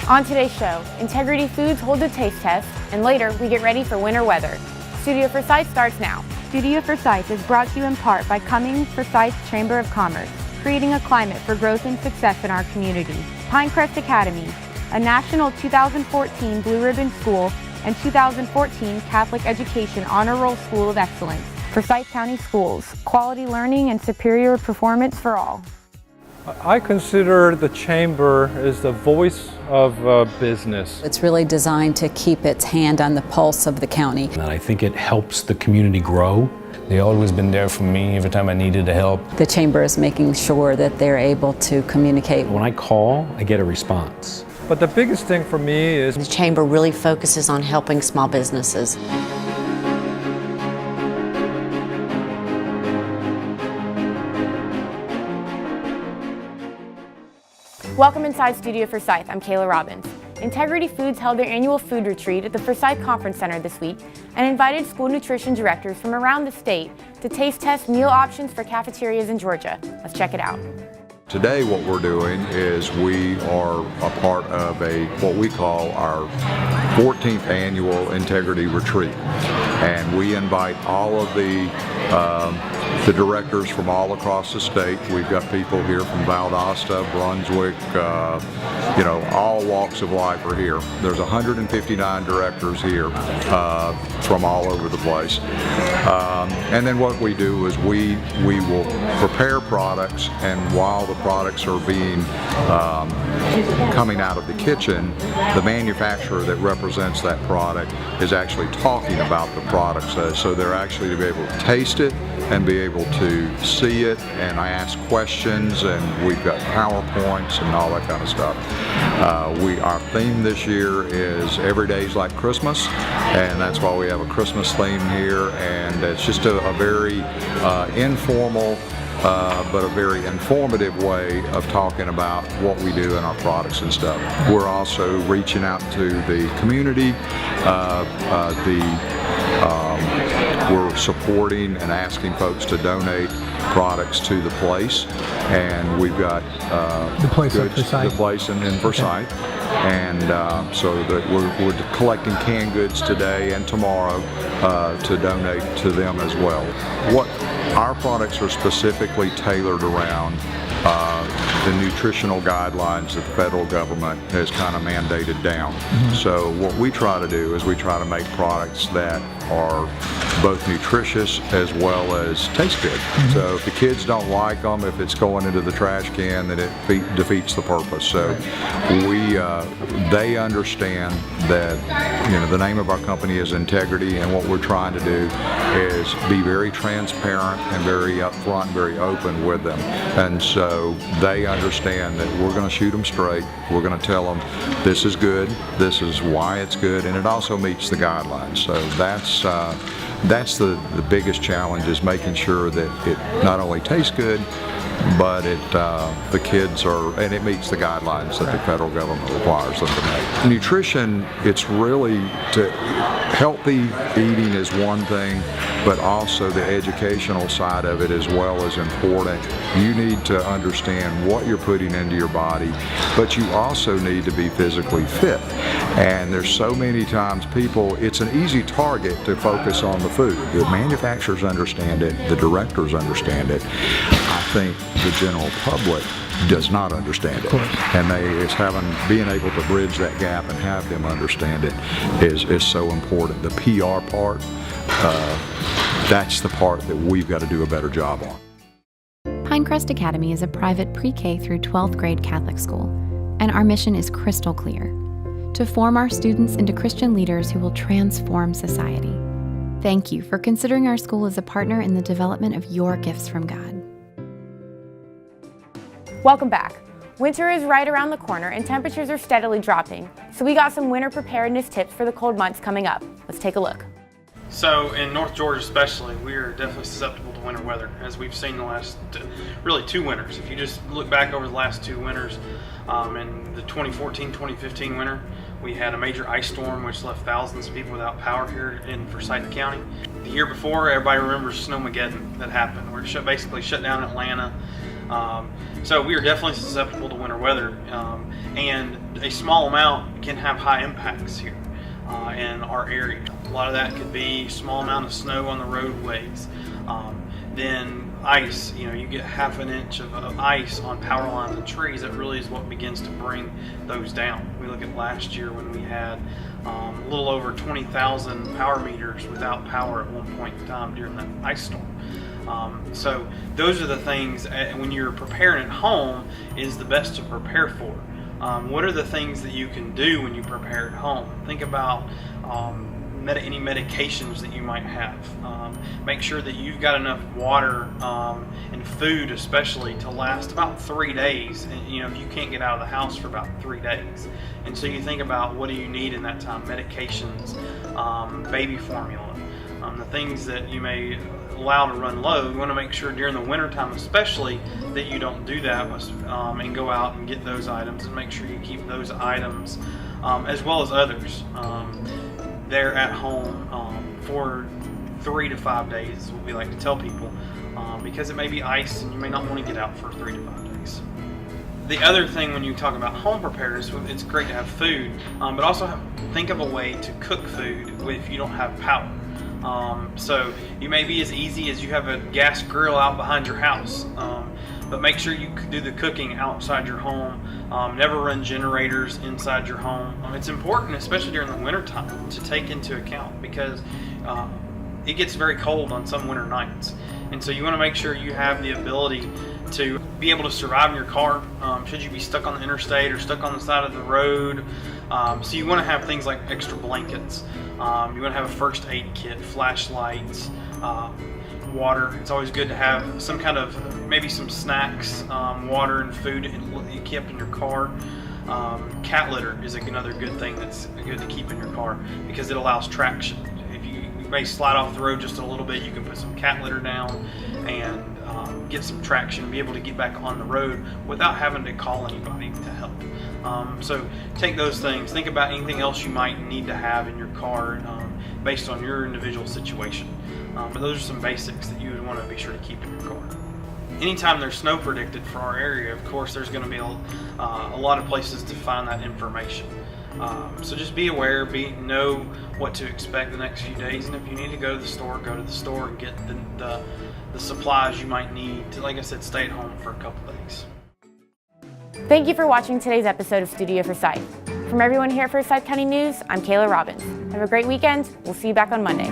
On today's show, Integrity Foods holds a taste test, and later we get ready for winter weather. Studio Forsyth starts now. Studio Forsyth is brought to you in part by Cummings Forsyth Chamber of Commerce, creating a climate for growth and success in our community. Crest Academy, a national 2014 Blue Ribbon School and 2014 Catholic Education Honor Roll School of Excellence. Forsyth County Schools, quality learning and superior performance for all. I consider the Chamber as the voice of business. It's really designed to keep its hand on the pulse of the county. And I think it helps the community grow. They've always been there for me every time I needed help. The Chamber is making sure that they're able to communicate. When I call, I get a response. But the biggest thing for me is the Chamber really focuses on helping small businesses. Welcome inside Studio Forsyth. I'm Kayla Robbins. Integrity Foods held their annual food retreat at the Forsyth Conference Center this week and invited school nutrition directors from around the state to taste test meal options for cafeterias in Georgia. Let's check it out. Today what we're doing is we are a part of what we call our 14th annual Integrity Retreat. And we invite all of the directors from all across the state. We've got people here from Valdosta, Brunswick, all walks of life are here. There's 159 directors here from all over the place. And then what we do is we will prepare products, and while the products are being coming out of the kitchen, the manufacturer that represents that product is actually talking about the products, so they're actually to be able to taste it and be able to see it, and I ask questions, and we've got PowerPoints and all that kind of stuff. Our theme this year is Every Day's Like Christmas, and that's why we have a Christmas theme here, and it's just a very informal but a very informative way of talking about what we do in our products and stuff. We're also reaching out to the community. We're supporting and asking folks to donate products to the place, and we've got the place in Forsyth, and so that we're collecting canned goods today and tomorrow to donate to them as well. What our products are specifically tailored around the nutritional guidelines that the federal government has kind of mandated down. So what we try to do is we try to make products that are both nutritious as well as taste good. So if the kids don't like them, if it's going into the trash can, then it defeats the purpose. So they understand that the name of our company is Integrity, and what we're trying to do is be very transparent and very upfront, very open with them. And so they understand that we're going to shoot them straight. We're going to tell them this is good, this is why it's good, and it also meets the guidelines. So that's the biggest challenge, is making sure that it not only tastes good, but the kids and it meets the guidelines that the federal government requires them to make. Nutrition, it's really healthy eating is one thing, but also the educational side of it as well is important. You need to understand what you're putting into your body, but you also need to be physically fit. And there's so many times it's an easy target to focus on the food. The manufacturers understand it, the directors understand it. I think the general public does not understand it, and being able to bridge that gap and have them understand it is so important. The PR part, that's the part that we've got to do a better job on. Crest Academy is a private pre-K through 12th grade Catholic school, and our mission is crystal clear: to form our students into Christian leaders who will transform society. Thank you for considering our school as a partner in the development of your gifts from God. Welcome back. Winter is right around the corner and temperatures are steadily dropping, so we got some winter preparedness tips for the cold months coming up. Let's take a look. So in North Georgia especially, we are definitely susceptible to winter weather, as we've seen the last really 2 winters. If you just look back over the last 2 winters, in the 2014-2015 winter, we had a major ice storm which left thousands of people without power here in Forsyth County. The year before, everybody remembers Snowmageddon that happened, where it basically shut down Atlanta. So we are definitely susceptible to winter weather, and a small amount can have high impacts here in our area. A lot of that could be small amount of snow on the roadways. Then ice, you get half an inch of ice on power lines and trees. That really is what begins to bring those down. We look at last year when we had a little over 20,000 power meters without power at one point in time during that ice storm. So those are the things when you're preparing at home is the best to prepare for. What are the things that you can do when you prepare at home? Think about any medications that you might have. Make sure that you've got enough water and food especially to last about 3 days. And, if you can't get out of the house for about 3 days. And so you think about what do you need in that time? Medications, baby formula, the things that you may allow to run low. You want to make sure during the winter time especially that you don't do that and go out and get those items, and make sure you keep those items as well as others there at home for 3 to 5 days is what we like to tell people, because it may be ice and you may not want to get out for 3 to 5 days. The other thing when you talk about home preparedness, it's great to have food, but also think of a way to cook food if you don't have power. So you may be as easy as you have a gas grill out behind your house, but make sure you do the cooking outside your home. Never run generators inside your home. It's important, especially during the winter time, to take into account, because it gets very cold on some winter nights, and so you want to make sure you have the ability to be able to survive in your car should you be stuck on the interstate or stuck on the side of the road. So you want to have things like extra blankets. You want to have a first aid kit, flashlights, water. It's always good to have some kind of, maybe some snacks, water and food kept in your car. Cat litter is another good thing that's good to keep in your car, because it allows traction. If you may slide off the road just a little bit, you can put some cat litter down and get some traction, be able to get back on the road without having to call anybody to help. So take those things. Think about anything else you might need to have in your car based on your individual situation. But those are some basics that you would want to be sure to keep in your car. Anytime there's snow predicted for our area, of course, there's going to be a lot of places to find that information. So just be aware, know what to expect the next few days, and if you need to go to the store and get the supplies you might need to, like I said, stay at home for a couple days. Thank you for watching today's episode of Studio Forsyth. From everyone here at Forsyth County News, I'm Kayla Robbins. Have a great weekend. We'll see you back on Monday.